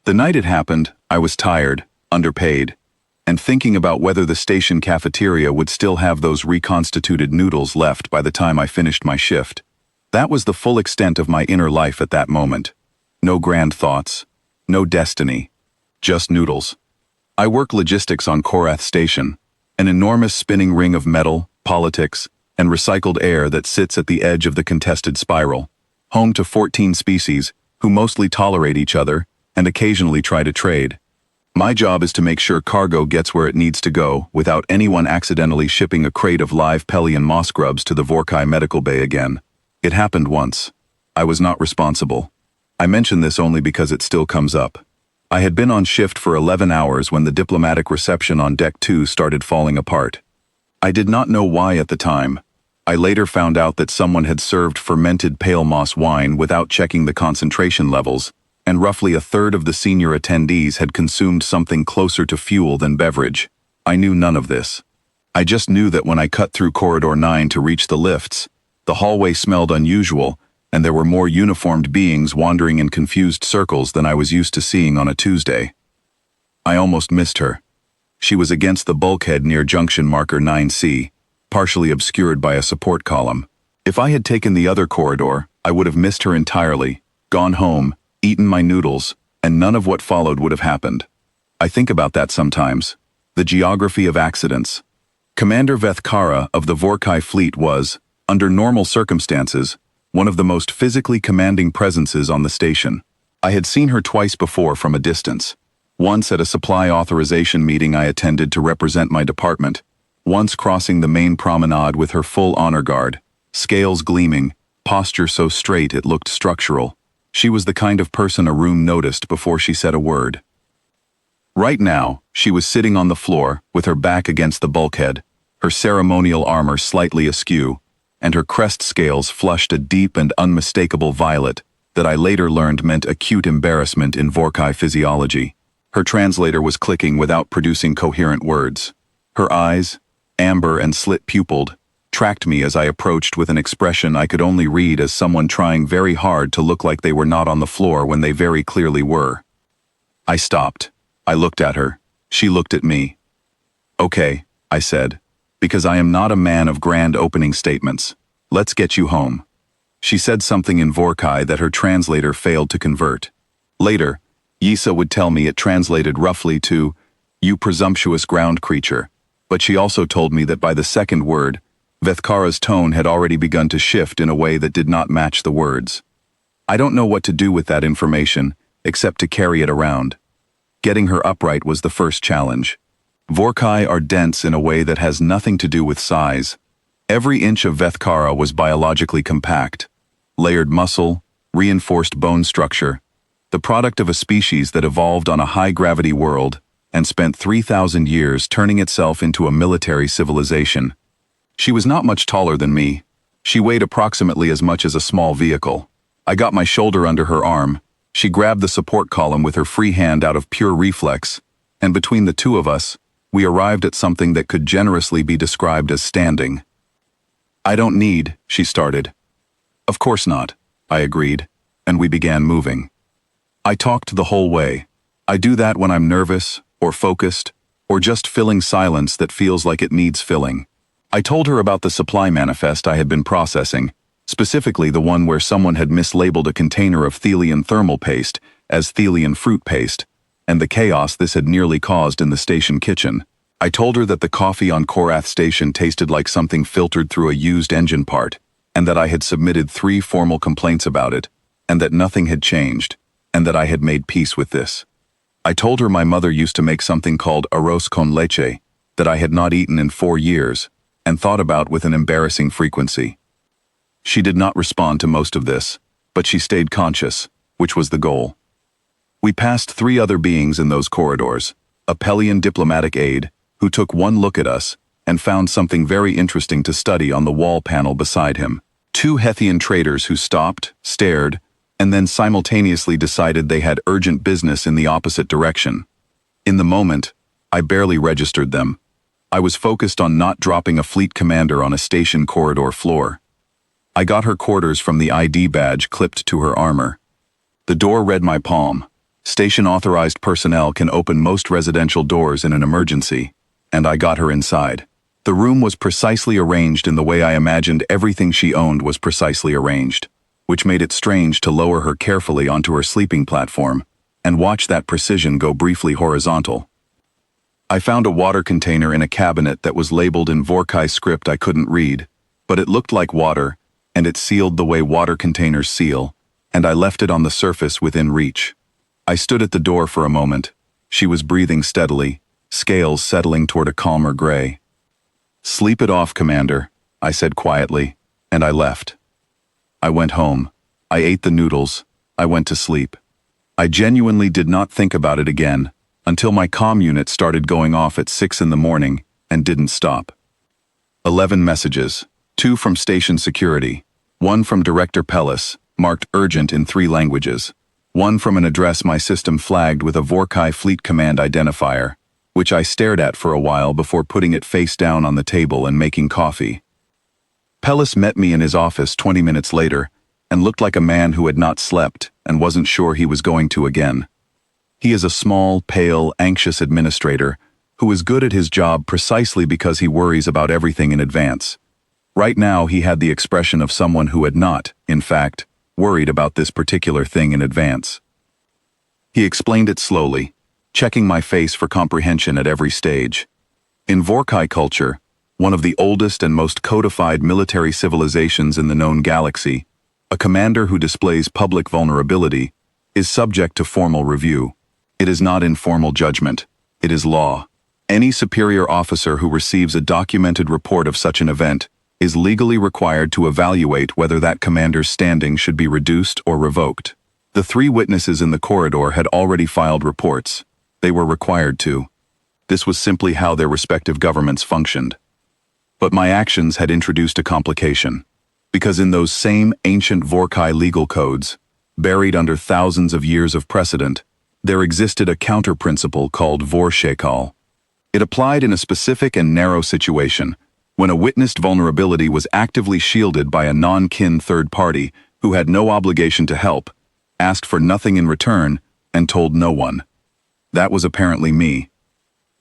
The night it happened, I was tired, underpaid, and thinking about whether the station cafeteria would still have those reconstituted noodles left by the time I finished my shift. That was the full extent of my inner life at that moment. No grand thoughts, no destiny, just noodles. I work logistics on Korath Station, an enormous spinning ring of metal, politics, and recycled air that sits at the edge of the contested spiral, home to 14 species who mostly tolerate each other and occasionally try to trade. My job is to make sure cargo gets where it needs to go without anyone accidentally shipping a crate of live Pelian moss grubs to the Vorkai Medical Bay again. It happened once. I was not responsible. I mention this only because it still comes up. I had been on shift for 11 hours when the diplomatic reception on Deck 2 started falling apart. I did not know why at the time. I later found out that someone had served fermented pale moss wine without checking the concentration levels, and roughly a third of the senior attendees had consumed something closer to fuel than beverage. I knew none of this. I just knew that when I cut through Corridor 9 to reach the lifts, the hallway smelled unusual, and there were more uniformed beings wandering in confused circles than I was used to seeing on a Tuesday. I almost missed her. She was against the bulkhead near junction marker 9C, partially obscured by a support column. If I had taken the other corridor, I would have missed her entirely, gone home, eaten my noodles, and none of what followed would have happened. I think about that sometimes. The geography of accidents. Commander Vethkara of the Vorkai fleet was, under normal circumstances, one of the most physically commanding presences on the station. I had seen her twice before from a distance. Once at a supply authorization meeting I attended to represent my department, once crossing the main promenade with her full honor guard, scales gleaming, posture so straight it looked structural. She was the kind of person a room noticed before she said a word. Right now, she was sitting on the floor with her back against the bulkhead, her ceremonial armor slightly askew, and her crest scales flushed a deep and unmistakable violet that I later learned meant acute embarrassment in Vorkai physiology. Her translator was clicking without producing coherent words. Her eyes, amber and slit-pupilled, tracked me as I approached with an expression I could only read as someone trying very hard to look like they were not on the floor when they very clearly were. I stopped. I looked at her. She looked at me. "Okay," I said, "because I am not a man of grand opening statements. Let's get you home." She said something in Vorkai that her translator failed to convert. Later, Yisa would tell me it translated roughly to, "You presumptuous ground creature," but she also told me that by the second word, Vethkara's tone had already begun to shift in a way that did not match the words. I don't know what to do with that information, except to carry it around. Getting her upright was the first challenge. Vorkai are dense in a way that has nothing to do with size. Every inch of Vethkara was biologically compact. Layered muscle, reinforced bone structure, the product of a species that evolved on a high-gravity world and spent 3,000 years turning itself into a military civilization. She was not much taller than me. She weighed approximately as much as a small vehicle. I got my shoulder under her arm. She grabbed the support column with her free hand out of pure reflex, and between the two of us, we arrived at something that could generously be described as standing. "I don't need," she started. "Of course not," I agreed, and we began moving. I talked the whole way. I do that when I'm nervous, or focused, or just filling silence that feels like it needs filling. I told her about the supply manifest I had been processing, specifically the one where someone had mislabeled a container of Thelian thermal paste as Thelian fruit paste, and the chaos this had nearly caused in the station kitchen. I told her that the coffee on Korath Station tasted like something filtered through a used engine part, and that I had submitted 3 formal complaints about it, and that nothing had changed, and that I had made peace with this. I told her my mother used to make something called arroz con leche, that I had not eaten in 4 years, and thought about with an embarrassing frequency. She did not respond to most of this, but she stayed conscious, which was the goal. We passed 3 other beings in those corridors, a Pelian diplomatic aide, who took one look at us and found something very interesting to study on the wall panel beside him. 2 Hethian traders who stopped, stared, and then simultaneously decided they had urgent business in the opposite direction. In the moment, I barely registered them. I was focused on not dropping a fleet commander on a station corridor floor. I got her quarters from the ID badge clipped to her armor. The door read my palm, Station-authorized personnel can open most residential doors in an emergency, and I got her inside. The room was precisely arranged in the way I imagined everything she owned was precisely arranged, which made it strange to lower her carefully onto her sleeping platform and watch that precision go briefly horizontal. I found a water container in a cabinet that was labeled in Vorkai script I couldn't read, but it looked like water, and it sealed the way water containers seal, and I left it on the surface within reach. I stood at the door for a moment. She was breathing steadily, scales settling toward a calmer gray. "Sleep it off, Commander," I said quietly, and I left. I went home. I ate the noodles. I went to sleep. I genuinely did not think about it again until my comm unit started going off at 6 in the morning and didn't stop. 11 messages, 2 from station security, 1 from Director Pellis, marked urgent in 3 languages, 1 from an address my system flagged with a Vorkai Fleet Command identifier, which I stared at for a while before putting it face down on the table and making coffee. Pellis met me in his office 20 minutes later and looked like a man who had not slept and wasn't sure he was going to again. He is a small, pale, anxious administrator who is good at his job precisely because he worries about everything in advance. Right now he had the expression of someone who had not, in fact, worried about this particular thing in advance. He explained it slowly, checking my face for comprehension at every stage. In Vorkai culture, one of the oldest and most codified military civilizations in the known galaxy, a commander who displays public vulnerability is subject to formal review. It is not informal judgment. It is law. Any superior officer who receives a documented report of such an event is legally required to evaluate whether that commander's standing should be reduced or revoked. The 3 witnesses in the corridor had already filed reports. They were required to. This was simply how their respective governments functioned. But my actions had introduced a complication, because in those same ancient Vorkai legal codes, buried under thousands of years of precedent, there existed a counter-principle called Vorshekal. It applied in a specific and narrow situation, when a witnessed vulnerability was actively shielded by a non-kin third party who had no obligation to help, asked for nothing in return, and told no one. That was apparently me.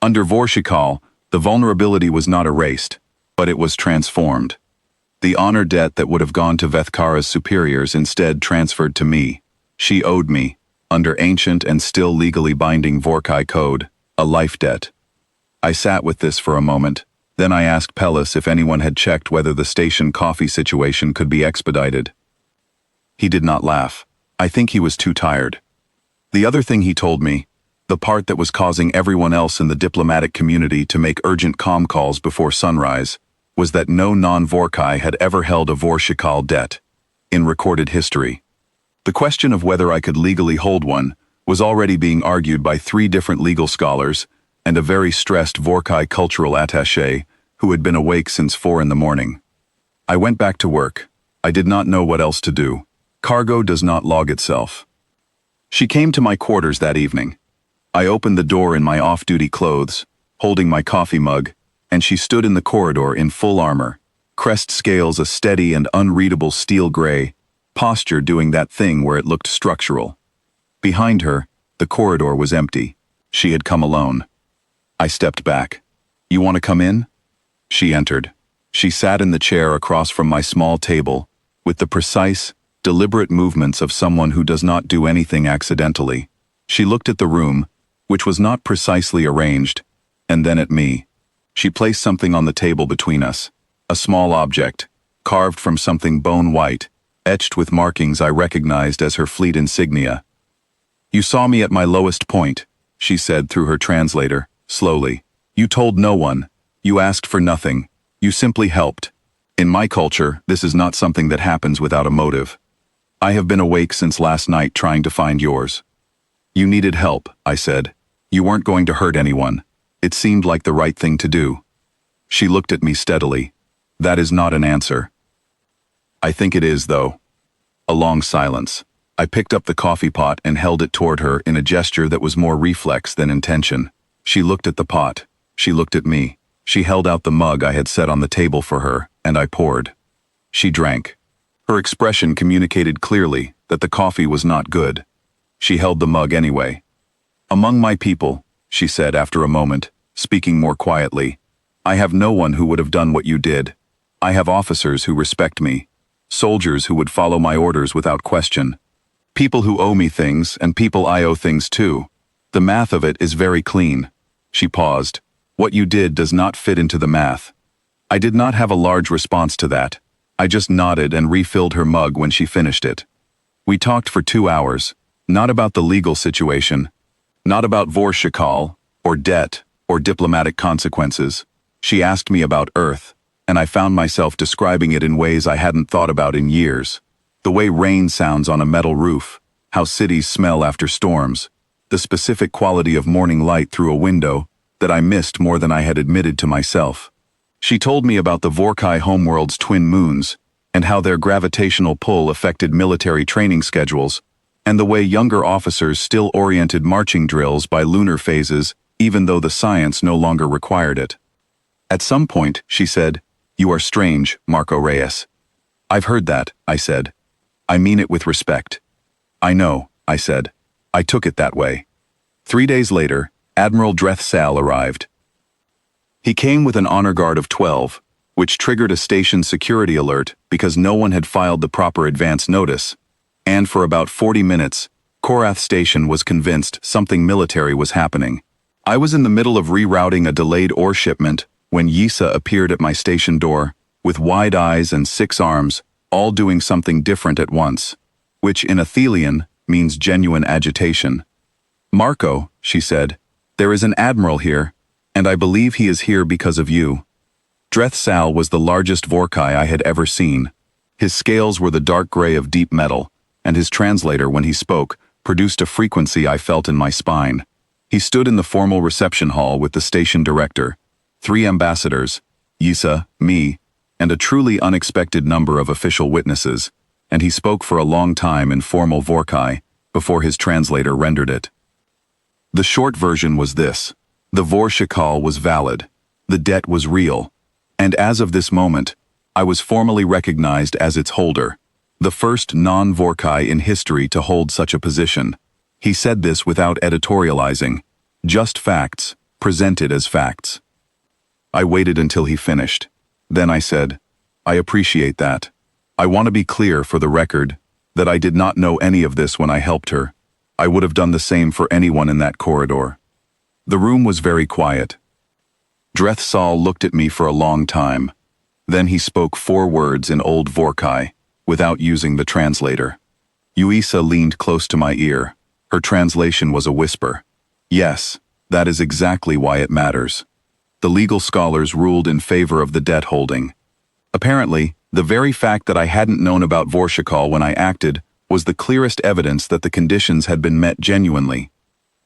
Under Vorshekal, the vulnerability was not erased, but it was transformed. The honor debt that would have gone to Vethkara's superiors instead transferred to me. She owed me, under ancient and still legally binding Vorkai code, a life debt. I sat with this for a moment. Then I asked Pellis if anyone had checked whether the station coffee situation could be expedited. He did not laugh. I think he was too tired. The other thing he told me, the part that was causing everyone else in the diplomatic community to make urgent comm calls before sunrise, was that no non-Vorkai had ever held a Vorshekal debt in recorded history. The question of whether I could legally hold one was already being argued by 3 different legal scholars and a very stressed Vorkai cultural attaché who had been awake since 4 in the morning. I went back to work. I did not know what else to do. Cargo does not log itself. She came to my quarters that evening. I opened the door in my off-duty clothes, holding my coffee mug, and she stood in the corridor in full armor, crest scales a steady and unreadable steel gray, posture doing that thing where it looked structural. Behind her, the corridor was empty. She had come alone. I stepped back. "You want to come in?" She entered. She sat in the chair across from my small table, with the precise, deliberate movements of someone who does not do anything accidentally. She looked at the room, which was not precisely arranged, and then at me. She placed something on the table between us, a small object, carved from something bone-white, etched with markings I recognized as her fleet insignia. "You saw me at my lowest point," she said through her translator, slowly. "You told no one. You asked for nothing. You simply helped. In my culture, this is not something that happens without a motive. I have been awake since last night trying to find yours. You needed help," I said. "You weren't going to hurt anyone. It seemed like the right thing to do." She looked at me steadily. "That is not an answer." "I think it is, though." A long silence. I picked up the coffee pot and held it toward her in a gesture that was more reflex than intention. She looked at the pot. She looked at me. She held out the mug I had set on the table for her, and I poured. She drank. Her expression communicated clearly that the coffee was not good. She held the mug anyway. "Among my people," she said after a moment, speaking more quietly, "I have no one who would have done what you did. I have officers who respect me, soldiers who would follow my orders without question, people who owe me things and people I owe things to. The math of it is very clean." She paused. "What you did does not fit into the math." I did not have a large response to that. I just nodded and refilled her mug when she finished it. We talked for 2 hours, not about the legal situation, not about Vorshikal, or debt, or diplomatic consequences. She asked me about Earth, and I found myself describing it in ways I hadn't thought about in years. The way rain sounds on a metal roof, how cities smell after storms, the specific quality of morning light through a window that I missed more than I had admitted to myself. She told me about the Vorkai homeworld's twin moons, and how their gravitational pull affected military training schedules, and the way younger officers still oriented marching drills by lunar phases even though the science no longer required it. At some point, she said, "You are strange, Marco Reyes." "I've heard that," I said. "I mean it with respect." "I know," I said. I took it that way. 3 days later, Admiral Dreth Sal arrived. He came with an honor guard of 12, which triggered a station security alert because no one had filed the proper advance notice, and for about 40 minutes, Korath Station was convinced something military was happening. I was in the middle of rerouting a delayed ore shipment when Yisa appeared at my station door, with wide eyes and 6 arms, all doing something different at once, which in Athelian means genuine agitation. "Marco," she said, "there is an admiral here, and I believe he is here because of you." Dreth Sal was the largest Vorkai I had ever seen. His scales were the dark gray of deep metal, and his translator, when he spoke, produced a frequency I felt in my spine. He stood in the formal reception hall with the station director, 3 ambassadors, Yisa, me, and a truly unexpected number of official witnesses, and he spoke for a long time in formal Vorkai before his translator rendered it. The short version was this: the Vorshikal was valid, the debt was real, and as of this moment, I was formally recognized as its holder, the first non-Vorkai in history to hold such a position. He said this without editorializing, just facts, presented as facts. I waited until he finished. Then I said, "I appreciate that. I want to be clear for the record that I did not know any of this when I helped her. I would have done the same for anyone in that corridor." The room was very quiet. Dreth Sal looked at me for a long time. Then he spoke 4 words in Old Vorkai, without using the translator. Yuisa leaned close to my ear. Her translation was a whisper. "Yes, that is exactly why it matters." The legal scholars ruled in favor of the debt holding. Apparently, the very fact that I hadn't known about Vorshikal when I acted was the clearest evidence that the conditions had been met genuinely.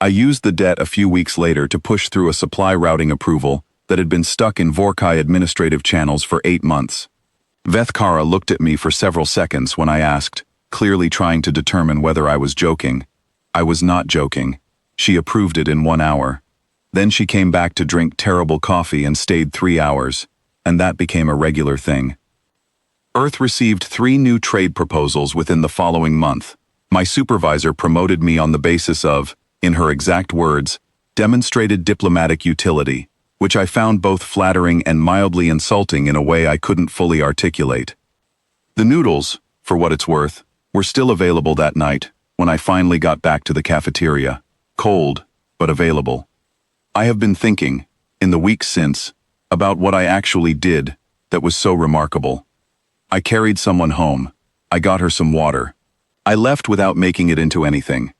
I used the debt a few weeks later to push through a supply routing approval that had been stuck in Vorkai administrative channels for 8 months. Vethkara looked at me for several seconds when I asked, clearly trying to determine whether I was joking. I was not joking. She approved it in 1 hour. Then she came back to drink terrible coffee and stayed 3 hours, and that became a regular thing. Earth received 3 new trade proposals within the following month. My supervisor promoted me on the basis of, in her exact words, demonstrated diplomatic utility, which I found both flattering and mildly insulting in a way I couldn't fully articulate. The noodles, for what it's worth, were still available that night when I finally got back to the cafeteria, cold, but available. I have been thinking, in the weeks since, about what I actually did that was so remarkable. I carried someone home. I got her some water. I left without making it into anything.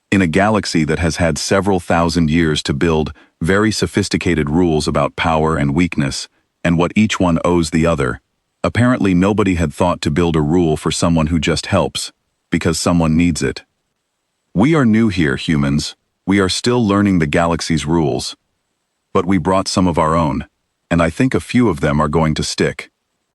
In a galaxy that has had several thousand years to build very sophisticated rules about power and weakness, and what each one owes the other, apparently nobody had thought to build a rule for someone who just helps, because someone needs it. We are new here, humans. We are still learning the galaxy's rules. But we brought some of our own, and I think a few of them are going to stick.